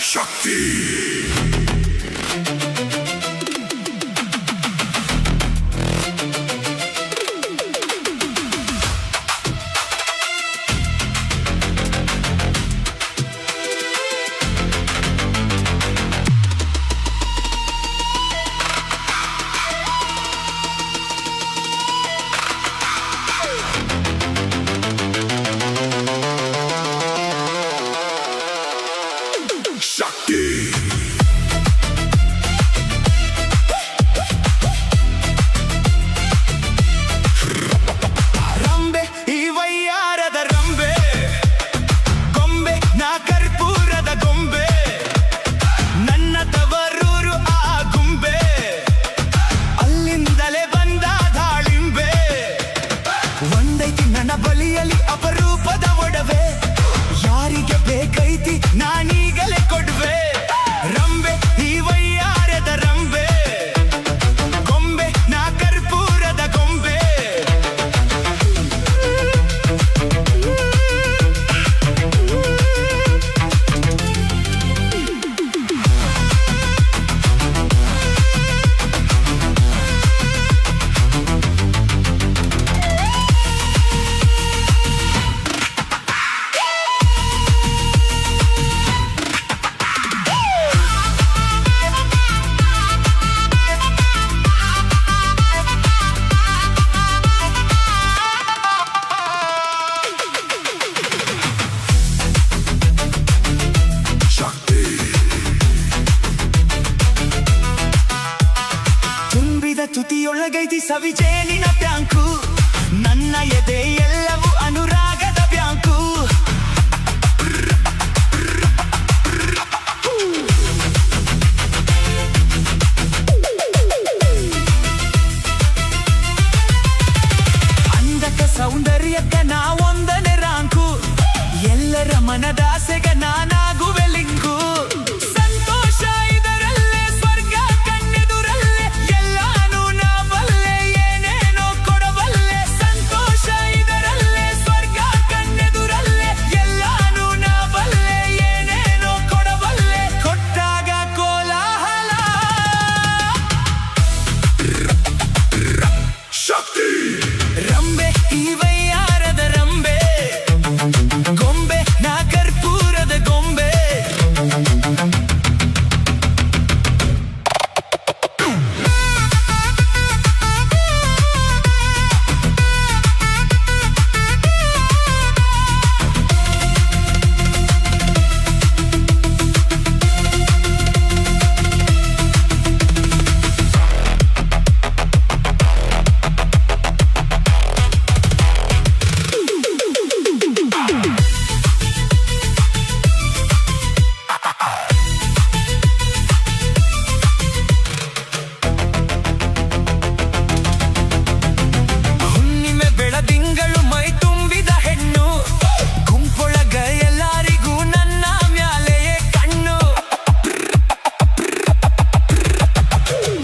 ಶಕ್ತಿ ರಂಬೆ ಈ ವಯ್ಯಾರದ ರಂಬೆ ಗೊಂಬೆ ನಾ ಕರ್ಪೂರದ ಗೊಂಬೆ ನನ್ನ ತವರೂರು ಆ ಗುಂಬೆ ಅಲ್ಲಿಂದಲೇ ಬಂದ ದಾಳಿಂಬೆ ಒಂದೈತಿ ನನ್ನ ಬಳಿಯಲ್ಲಿ ಅಪರೂಪದ ಒಡವೆ ಯಾರಿಗೆ ಬೇಕೈತಿ ನಾನೀಗಲೇ ಕೊಡುವೆ ರಂಬೆ ಈ ವಯ್ಯಾರದ ರಂಬೆ ಗೊಂಬೆ ನಾ ಕರ್ಪೂರದ ಗೊಂಬೆ ತುತಿಯೊಳಗೈತಿ ಸವಿಜೇನಿನ ಬ್ಯಾಂಕು ನನ್ನ ಎದೆ ಎಲ್ಲವೂ ಅನುರಾಗದ ಬ್ಯಾಂಕು ಅಂದಕ ಸೌಂದರ್ಯಕ್ಕ ನಾವೊಂದನೇ ರಾಂಕು ಎಲ್ಲರ ಮನದಾಸೆಗ ನಾನಾಗುವೆ ಲಿಂಕು ರಂಬೆ ಈ ವಯ್ಯಾರದ ರಂಬೆ ಗೊಂಬೆ ನಾ ಕರ್ಪೂರದ ಗೊಂಬೆ ತಿಂಗಳು ಮೈ ತುಂಬಿದ ಹೆಣ್ಣು ಗುಂಪೊಳಗ ಎಲ್ಲರಿಗೂ ನನ್ನ ಮ್ಯಾಲೆಯೇ ಕಣ್ಣು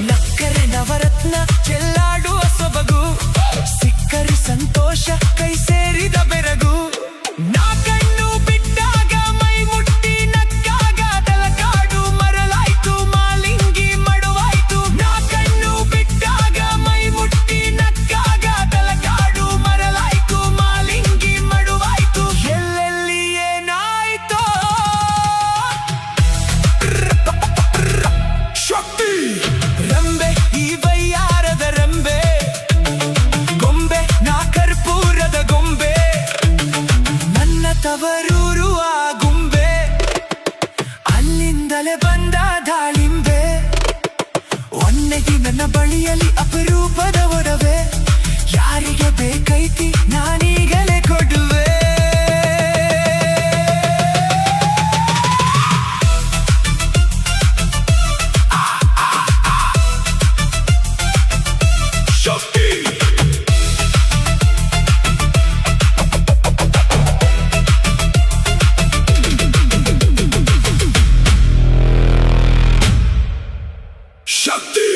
ನಕ್ಕರೆ ನವರತ್ನ ಚೆಲ್ಲಾಡುವ ಸೊಬಗು ಸಿಕ್ಕರಿ ಸಂತೋಷ ಕೈ ಸೇರಿದ ಬೆರಗು ನಾ ಕಣ್ಣು ಬಿಟ್ಟಾಗ ಮೈ ಮುಟ್ಟಿ ನಕ್ಕಾಗ ತಲಕಾಡು ಮರಲಾಯ್ತು ಮಾಲಿಂಗಿ ಮಡುವಾಯ್ತು ನಾ ಕಣ್ಣು ಬಿಟ್ಟಾಗ ಮೈ ಮುಟ್ಟಿ ನಕ್ಕಾಗ ತಲಕಾಡು ಮರಲಾಯ್ತು ಮಾಲಿಂಗಿ ಮಡುವಾಯ್ತು ಎಲ್ಲೆಲ್ಲಿ ಏನಾಯ್ತೋ ಶಕ್ತಿ ರಂಬೆ ಈ ವಯ್ಯಾರದ ರಂಬೆ ಗೊಂಬೆ ನಾ ಕರ್ಪೂರದ ಗೊಂಬೆ ನನ್ನ ತವರೂರು ಆ ಗುಂಬೆ ಅಲ್ಲಿಂದಲೇ ಬಂದ ದಾಳಿಂಬೆ ಒನ್ನೆಗೆ ನನ್ನ ಬಳಿಯಲ್ಲಿ ಅಪರೂಪದ ಒಡವೆ ಯಾರಿಗೆ ಬೇಕೈತಿ ನಾನೀಗಲೇ ಕೊಡುವೆ ಶಕ್ತಿ